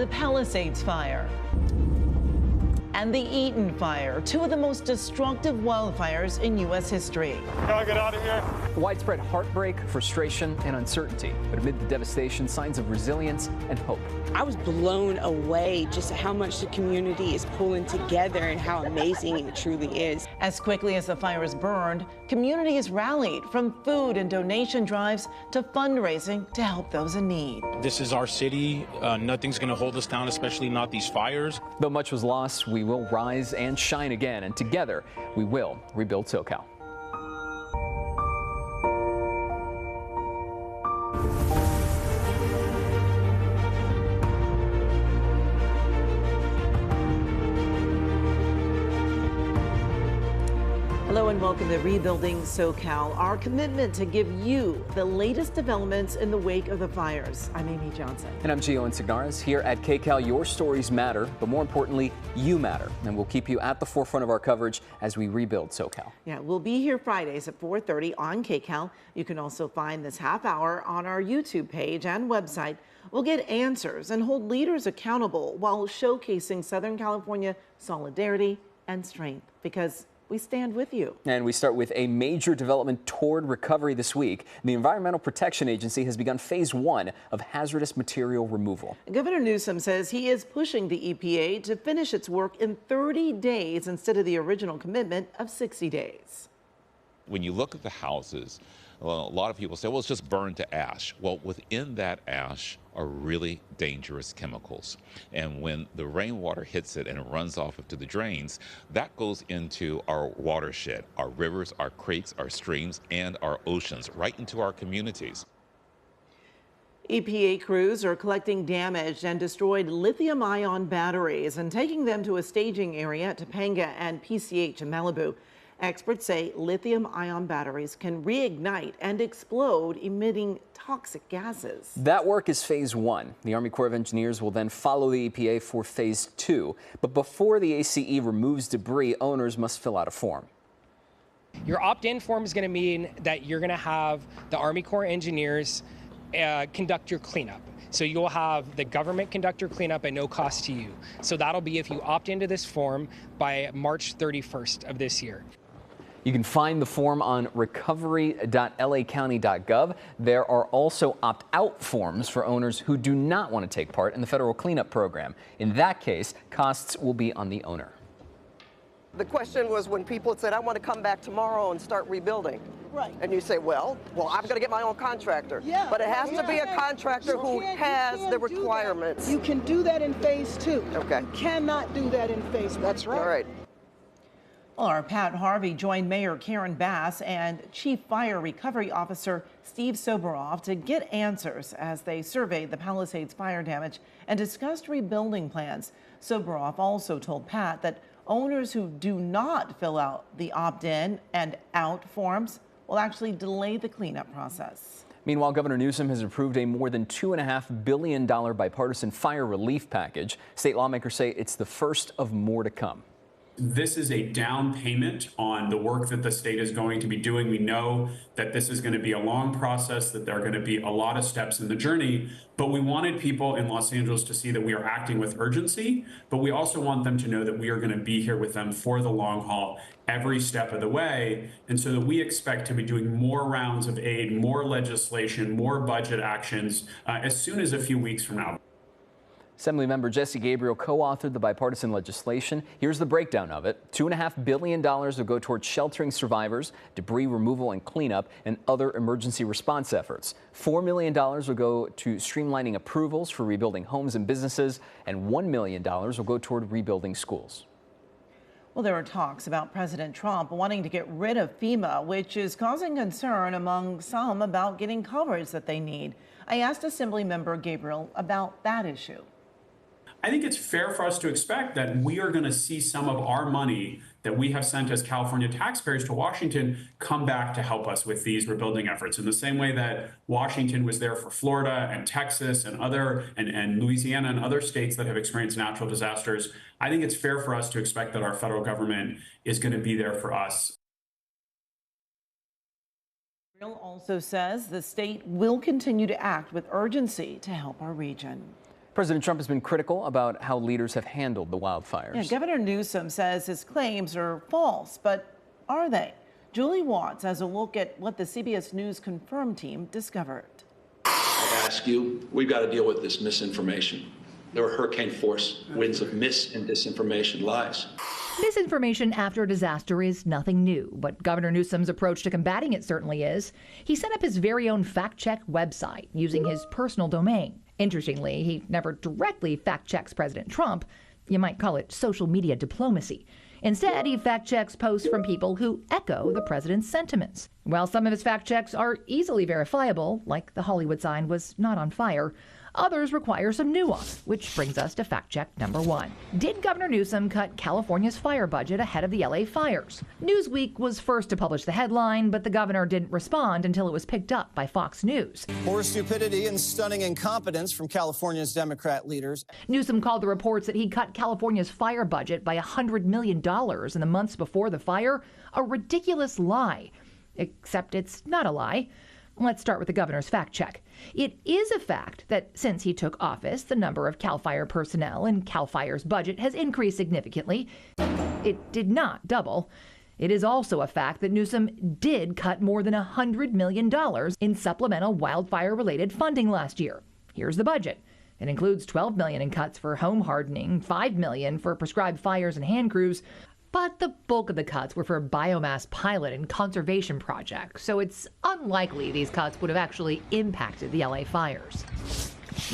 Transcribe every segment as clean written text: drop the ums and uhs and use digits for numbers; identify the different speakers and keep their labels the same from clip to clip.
Speaker 1: the Palisades fire and the Eaton fire, two of the most destructive wildfires in U.S. history.
Speaker 2: Gotta get out of here.
Speaker 3: Widespread heartbreak, frustration, and uncertainty. But amid the devastation, signs of resilience and hope.
Speaker 4: I was blown away just how much the community is pulling together and how amazing it truly is.
Speaker 1: As quickly as the fires burned, communities rallied, from food and donation drives to fundraising to help those in need.
Speaker 2: This is our city. Nothing's going to hold us down, especially not these fires.
Speaker 3: Though much was lost, we will rise and shine again, and together we will rebuild SoCal.
Speaker 1: Hello and welcome to Rebuilding SoCal, our commitment to give you the latest developments in the wake of the fires. I'm Amy Johnson.
Speaker 3: And I'm Gio Insignares. Here at KCAL, your stories matter, but more importantly, you matter. And we'll keep you at the forefront of our coverage as we rebuild SoCal.
Speaker 1: Yeah, we'll be here Fridays at 4:30 on KCAL. You can also find this half hour on our YouTube page and website. We'll get answers and hold leaders accountable while showcasing Southern California solidarity and strength, because we stand with you.
Speaker 3: And we start with a major development toward recovery this week. The Environmental Protection Agency has begun phase 1 of hazardous material removal.
Speaker 1: Governor Newsom says he is pushing the EPA to finish its work in 30 days instead of the original commitment of 60 days.
Speaker 5: When you look at the houses, well, a lot of people say, well, it's just burned to ash. Well, within that ash are really dangerous chemicals. And when the rainwater hits it and it runs off into the drains, that goes into our watershed, our rivers, our creeks, our streams, and our oceans, right into our communities.
Speaker 1: EPA crews are collecting damaged and destroyed lithium-ion batteries and taking them to a staging area at Topanga and PCH in Malibu. Experts say lithium-ion batteries can reignite and explode, emitting toxic gases.
Speaker 3: That work is phase 1. The Army Corps of Engineers will then follow the EPA for phase 2. But before the ACE removes debris, owners must fill out a form.
Speaker 6: Your opt-in form is going to mean that you're going to have the Army Corps Engineers conduct your cleanup. So you'll have the government conduct your cleanup at no cost to you. So that'll be if you opt into this form by March 31st of this year.
Speaker 3: You can find the form on recovery.lacounty.gov. There are also opt-out forms for owners who do not want to take part in the federal cleanup program. In that case, costs will be on the owner.
Speaker 7: The question was when people said, I want to come back tomorrow and start rebuilding.
Speaker 8: Right.
Speaker 7: And you say, well, I'm going to get my own contractor.
Speaker 8: Yeah.
Speaker 7: But it has to be a contractor who has the requirements.
Speaker 8: You can do that in phase 2.
Speaker 7: Okay.
Speaker 8: You cannot do that in phase 1.
Speaker 7: That's right. All right.
Speaker 1: Well, our Pat Harvey joined Mayor Karen Bass and Chief Fire Recovery Officer Steve Soboroff to get answers as they surveyed the Palisades fire damage and discussed rebuilding plans. Soboroff also told Pat that owners who do not fill out the opt-in and out forms will actually delay the cleanup process.
Speaker 3: Meanwhile, Governor Newsom has approved a more than $2.5 billion bipartisan fire relief package. State lawmakers say it's the first of more to come.
Speaker 9: This is a down payment on the work that the state is going to be doing. We know that this is going to be a long process, that there are going to be a lot of steps in the journey, but we wanted people in Los Angeles to see that we are acting with urgency, but we also want them to know that we are going to be here with them for the long haul every step of the way, and so that we expect to be doing more rounds of aid, more legislation, more budget actions as soon as a few weeks from now.
Speaker 3: Assemblymember Jesse Gabriel co-authored the bipartisan legislation. Here's the breakdown of it. $2.5 billion will go towards sheltering survivors, debris removal and cleanup, and other emergency response efforts. $4 million will go to streamlining approvals for rebuilding homes and businesses, and $1 million will go toward rebuilding schools.
Speaker 1: Well, there are talks about President Trump wanting to get rid of FEMA, which is causing concern among some about getting coverage that they need. I asked Assemblymember Gabriel about that issue.
Speaker 9: I think it's fair for us to expect that we are going to see some of our money that we have sent as California taxpayers to Washington come back to help us with these rebuilding efforts in the same way that Washington was there for Florida and Texas and Louisiana and other states that have experienced natural disasters. I think it's fair for us to expect that our federal government is going to be there for us.
Speaker 1: Gabriel also says the state will continue to act with urgency to help our region.
Speaker 3: President Trump has been critical about how leaders have handled the wildfires.
Speaker 1: Yeah, Governor Newsom says his claims are false, but are they? Julie Watts has a look at what the CBS News Confirm team discovered.
Speaker 10: I ask you, we've got to deal with this misinformation. There are hurricane force winds of mis and disinformation, lies.
Speaker 11: Misinformation after a disaster is nothing new, but Governor Newsom's approach to combating it certainly is. He set up his very own fact-check website using his personal domain. Interestingly, he never directly fact-checks President Trump. You might call it social media diplomacy. Instead, he fact-checks posts from people who echo the president's sentiments. While some of his fact-checks are easily verifiable, like the Hollywood sign was not on fire, others require some nuance, which brings us to fact check number 1. Did Governor Newsom cut California's fire budget ahead of the LA fires? Newsweek was first to publish the headline, but the governor didn't respond until it was picked up by Fox News.
Speaker 12: Poor stupidity and stunning incompetence from California's Democrat leaders.
Speaker 11: Newsom called the reports that he cut California's fire budget by $100 million in the months before the fire a ridiculous lie. Except it's not a lie. Let's start with the governor's fact check. It is a fact that since he took office, the number of CAL FIRE personnel and CAL FIRE's budget has increased significantly. It did not double. It is also a fact that Newsom did cut more than $100 million in supplemental wildfire-related funding last year. Here's the budget. It includes $12 million in cuts for home hardening, $5 million for prescribed fires and hand crews, but the bulk of the cuts were for biomass pilot and conservation projects, so it's unlikely these cuts would have actually impacted the LA fires.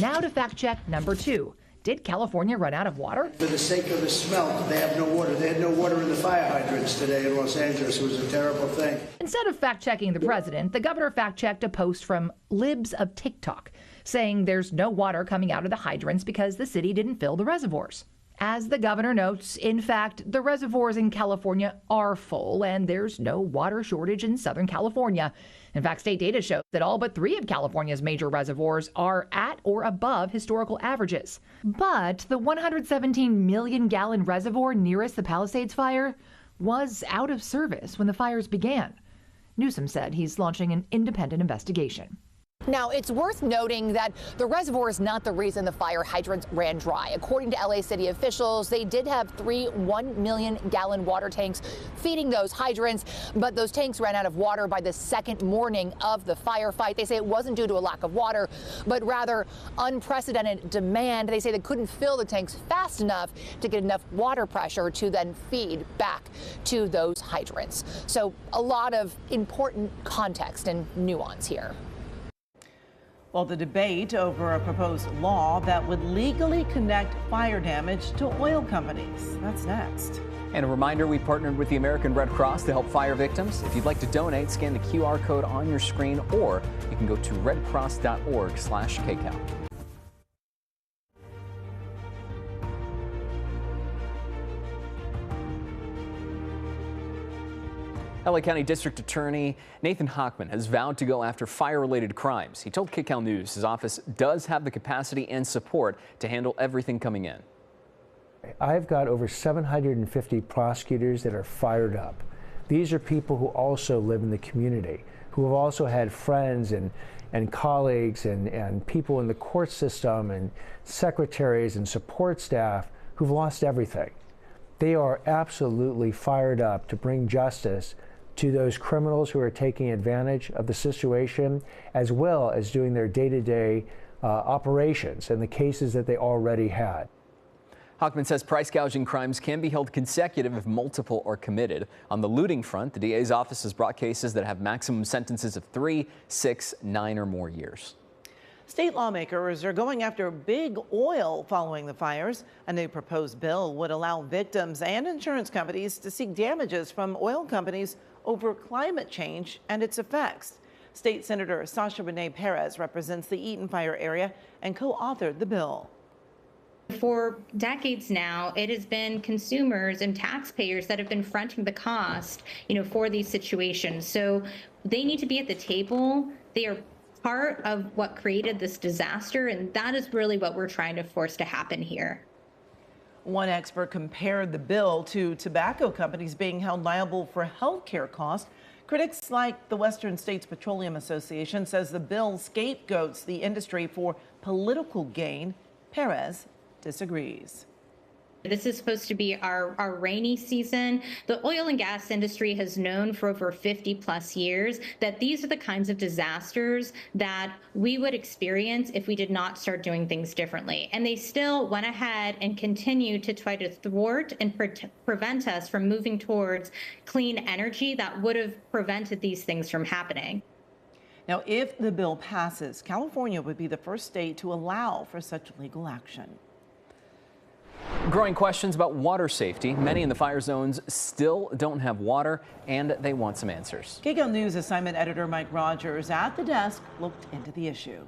Speaker 11: Now to fact check number 2. Did California run out of water?
Speaker 13: For the sake of the smell, they have no water. They had no water in the fire hydrants today in Los Angeles. It was a terrible thing.
Speaker 11: Instead of fact-checking the president, the governor fact-checked a post from Libs of TikTok saying there's no water coming out of the hydrants because the city didn't fill the reservoirs. As the governor notes, in fact, the reservoirs in California are full and there's no water shortage in Southern California. In fact, state data shows that all but 3 of California's major reservoirs are at or above historical averages. But the 117 million gallon reservoir nearest the Palisades fire was out of service when the fires began. Newsom said he's launching an independent investigation.
Speaker 14: Now, it's worth noting that the reservoir is not the reason the fire hydrants ran dry. According to LA city officials, they did have 3 1 million gallon water tanks feeding those hydrants, but those tanks ran out of water by the second morning of the firefight. They say it wasn't due to a lack of water, but rather unprecedented demand. They say they couldn't fill the tanks fast enough to get enough water pressure to then feed back to those hydrants. So a lot of important context and nuance here.
Speaker 1: Well, the debate over a proposed law that would legally connect fire damage to oil companies. That's next.
Speaker 3: And a reminder, we partnered with the American Red Cross to help fire victims. If you'd like to donate, scan the QR code on your screen, or you can go to redcross.org/KCAL. LA County District Attorney Nathan Hochman has vowed to go after fire-related crimes. He told KCAL News his office does have the capacity and support to handle everything coming in.
Speaker 15: I've got over 750 prosecutors that are fired up. These are people who also live in the community, who have also had friends and colleagues and people in the court system and secretaries and support staff who've lost everything. They are absolutely fired up to bring justice to those criminals who are taking advantage of the situation, as well as doing their day-to-day operations and the cases that they already had.
Speaker 3: Hochman says price gouging crimes can be held consecutive if multiple are committed. On the looting front, the DA's office has brought cases that have maximum sentences of 3, 6, 9 or more years.
Speaker 1: State lawmakers are going after big oil following the fires. A new proposed bill would allow victims and insurance companies to seek damages from oil companies over climate change and its effects. State Senator Sasha Renee Perez represents the Eaton Fire area and co-authored the bill.
Speaker 16: For decades now, it has been consumers and taxpayers that have been fronting the cost, for these situations. So they need to be at the table. They are part of what created this disaster, and that is really what we're trying to force to happen here.
Speaker 1: One expert compared the bill to tobacco companies being held liable for health care costs. Critics like the Western States Petroleum Association says the bill scapegoats the industry for political gain Perez disagrees.
Speaker 16: This is supposed to be our rainy season. The oil and gas industry has known for over 50 plus years that these are the kinds of disasters that we would experience if we did not start doing things differently. And they still went ahead and continue to try to thwart and prevent us from moving towards clean energy that would have prevented these things from happening.
Speaker 1: Now, if the bill passes, California would be the first state to allow for such legal action.
Speaker 3: Growing questions about water safety. Many in the fire zones still don't have water, and they want some answers.
Speaker 1: KCAL News assignment editor Mike Rogers at the desk looked into the issue.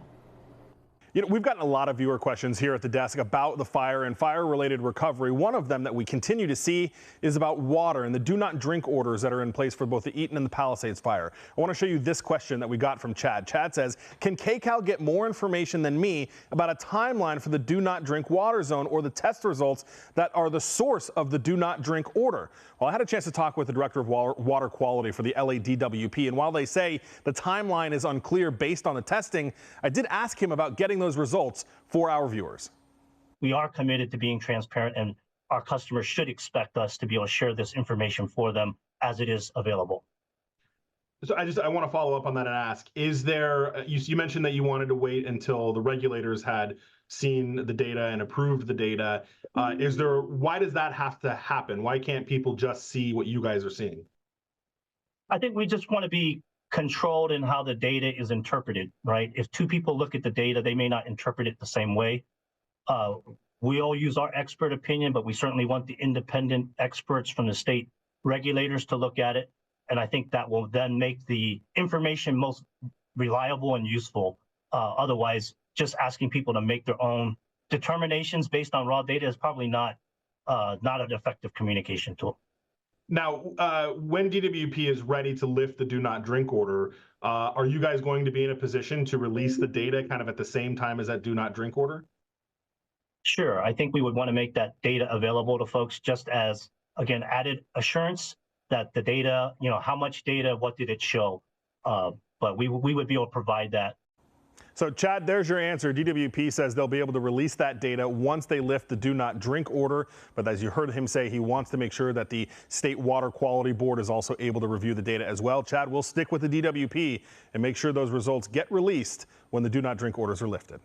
Speaker 17: You know, we've gotten a lot of viewer questions here at the desk about the fire and fire-related recovery. One of them that we continue to see is about water and the do not drink orders that are in place for both the Eaton and the Palisades fire. I want to show you this question that we got from Chad. Chad says, can KCAL get more information than me about a timeline for the do not drink water zone or the test results that are the source of the do not drink order? Well, I had a chance to talk with the director of water quality for the LADWP, and while they say the timeline is unclear based on the testing, I did ask him about getting those results for our viewers.
Speaker 18: We are committed to being transparent, and our customers should expect us to be able to share this information for them as it is available.
Speaker 17: So I want to follow up on that and ask, is there, you mentioned that you wanted to wait until the regulators had seen the data and approved the data. Why does that have to happen? Why can't people just see what you guys are seeing?
Speaker 18: I think we just want to be controlled in how the data is interpreted, right? If two people look at the data, they may not interpret it the same way. We all use our expert opinion, but we certainly want the independent experts from the state regulators to look at it. And I think that will then make the information most reliable and useful. Otherwise, just asking people to make their own determinations based on raw data is probably not an effective communication tool.
Speaker 17: Now, when DWP is ready to lift the do not drink order, are you guys going to be in a position to release the data kind of at the same time as that do not drink order?
Speaker 18: Sure. I think we would want to make that data available to folks just as, again, added assurance that the data, how much data, what did it show? But we would be able to provide that.
Speaker 17: So, Chad, there's your answer. DWP says they'll be able to release that data once they lift the do not drink order. But as you heard him say, he wants to make sure that the State Water Quality Board is also able to review the data as well. Chad, we'll stick with the DWP and make sure those results get released when the do not drink orders are lifted.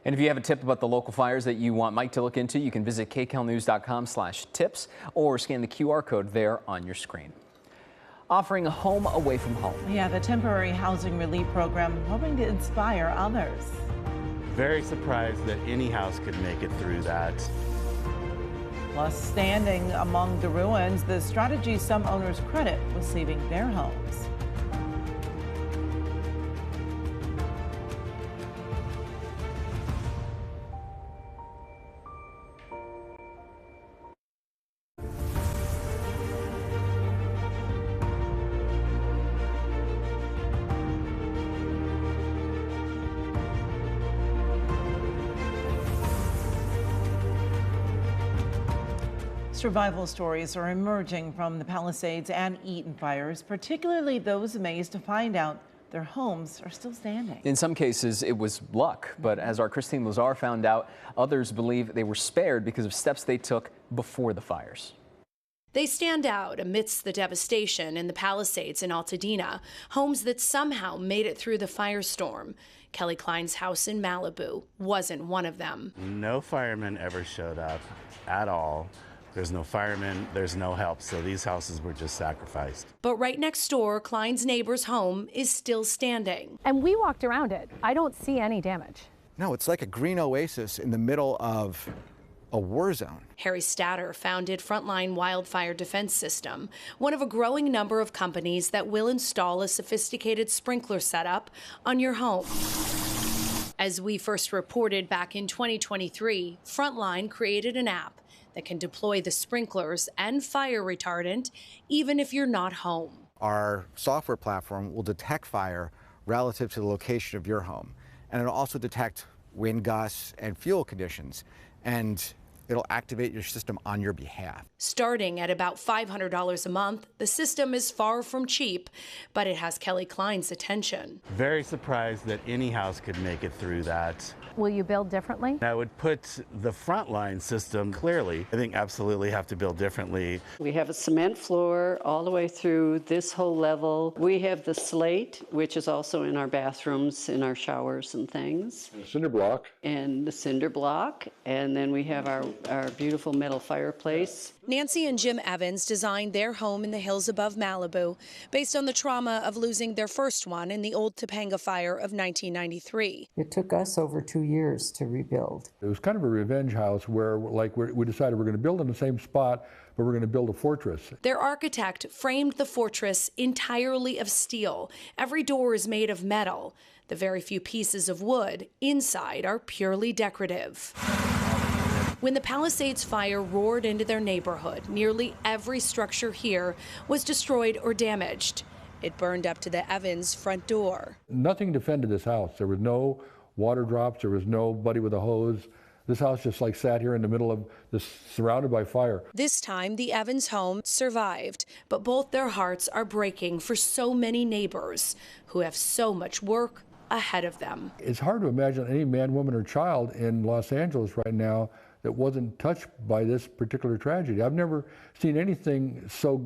Speaker 3: And if you have a tip about the local fires that you want Mike to look into, you can visit kcalnews.com/tips or scan the QR code there on your screen. Offering a home away from home.
Speaker 1: Yeah, the temporary housing relief program hoping to inspire others.
Speaker 19: Very surprised that any house could make it through that.
Speaker 1: Plus, standing among the ruins, the strategy some owners credit with saving their homes. Survival stories are emerging from the Palisades and Eaton fires, particularly those amazed to find out their homes are still standing.
Speaker 3: In some cases, it was luck, but as our Christine Lazar found out, others believe they were spared because of steps they took before the fires.
Speaker 20: They stand out amidst the devastation in the Palisades in Altadena, homes that somehow made it through the firestorm. Kelly Klein's house in Malibu wasn't one of them.
Speaker 19: No firemen ever showed up at all. There's no firemen, there's no help, so these houses were just sacrificed.
Speaker 20: But right next door, Klein's neighbor's home is still standing.
Speaker 21: And we walked around it. I don't see any damage.
Speaker 22: No, it's like a green oasis in the middle of a war zone.
Speaker 20: Harry Statter founded Frontline Wildfire Defense System, one of a growing number of companies that will install a sophisticated sprinkler setup on your home. As we first reported back in 2023, Frontline created an app that can deploy the sprinklers and fire retardant even if you're not home.
Speaker 22: Our software platform will detect fire relative to the location of your home, and it'll also detect wind gusts and fuel conditions. And it'll activate your system on your behalf.
Speaker 20: Starting at about $500 a month, the system is far from cheap, but it has Kelly Klein's attention.
Speaker 19: Very surprised that any house could make it through that.
Speaker 21: Will you build differently?
Speaker 19: I would put the frontline system clearly. I think absolutely have to build differently.
Speaker 2: We have a cement floor all the way through this whole level. We have the slate, which is also in our bathrooms, in our showers and things.
Speaker 4: And cinder block.
Speaker 2: And the cinder block. And then we have our beautiful metal fireplace.
Speaker 20: Nancy and Jim Evans designed their home in the hills above Malibu based on the trauma of losing their first one in the old Topanga fire of 1993.
Speaker 23: It took us over 2 years to rebuild.
Speaker 24: It was kind of a revenge house where we decided we're going to build in the same spot, but we're going to build a fortress.
Speaker 20: Their architect framed the fortress entirely of steel. Every door is made of metal. The very few pieces of wood inside are purely decorative. When the Palisades fire roared into their neighborhood, nearly every structure here was destroyed or damaged. It burned up to the Evans front door.
Speaker 24: Nothing defended this house. There was no water drops. There was nobody with a hose. This house just sat here in the middle of this, surrounded by fire.
Speaker 20: This time, the Evans home survived, but both their hearts are breaking for so many neighbors who have so much work ahead of them.
Speaker 24: It's hard to imagine any man, woman, or child in Los Angeles right now that wasn't touched by this particular tragedy. I've never seen anything so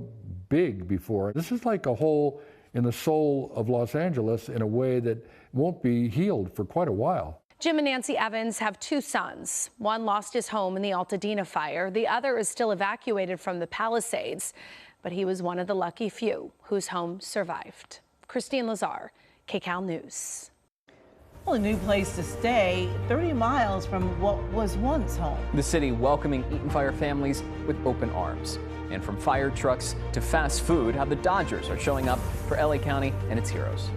Speaker 24: big before. This is like a hole in the soul of Los Angeles in a way that won't be healed for quite a while.
Speaker 21: Jim and Nancy Evans have 2 sons. One lost his home in the Altadena fire. The other is still evacuated from the Palisades, but he was one of the lucky few whose home survived. Christine Lazar, KCAL News.
Speaker 1: Well, a new place to stay 30 miles from what was once home.
Speaker 3: The city welcoming Eaton Fire families with open arms. And from fire trucks to fast food, how the Dodgers are showing up for LA County and its heroes.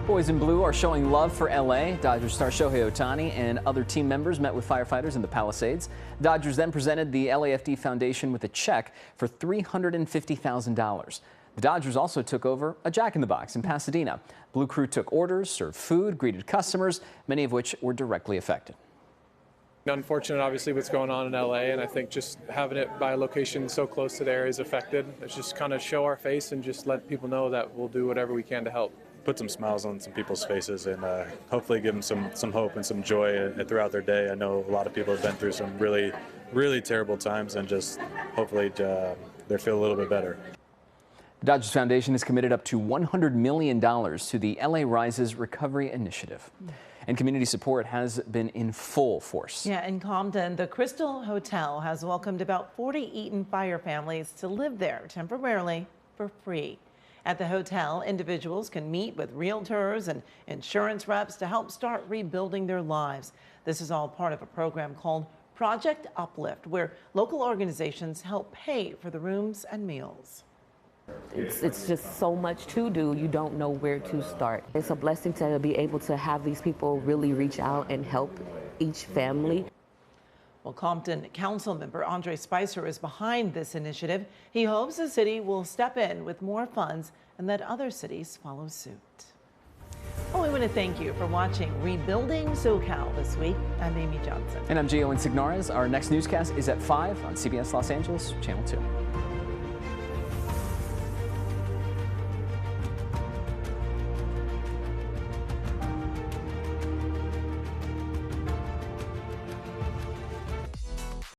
Speaker 3: Boys in Blue are showing love for LA. Dodgers star Shohei Ohtani and other team members met with firefighters in the Palisades. Dodgers then presented the LAFD Foundation with a check for $350,000. The Dodgers also took over a Jack in the Box in Pasadena. Blue Crew took orders, served food, greeted customers, many of which were directly affected.
Speaker 25: Unfortunate, obviously, what's going on in LA, and I think just having it by a location so close to the areas affected, it's just kind of show our face and just let people know that we'll do whatever we can to help.
Speaker 26: Put some smiles on some people's faces and hopefully give them some hope and some joy throughout their day. I know a lot of people have been through some really, really terrible times, and just hopefully they feel a little bit better.
Speaker 3: The Dodgers Foundation has committed up to $100 million to the LA Rises Recovery Initiative. And community support has been in full force.
Speaker 1: Yeah, in Compton, the Crystal Hotel has welcomed about 40 Eaton Fire families to live there temporarily for free. At the hotel, individuals can meet with realtors and insurance reps to help start rebuilding their lives. This is all part of a program called Project Uplift, where local organizations help pay for the rooms and meals.
Speaker 27: It's just so much to do. You don't know where to start. It's a blessing to be able to have these people really reach out and help each family.
Speaker 1: Well, Compton Council member Andre Spicer is behind this initiative. He hopes the city will step in with more funds and that other cities follow suit. Well, we want to thank you for watching Rebuilding SoCal this week. I'm Amy Johnson.
Speaker 3: And I'm Gio Insignares. Our next newscast is at 5 on CBS Los Angeles, Channel 2.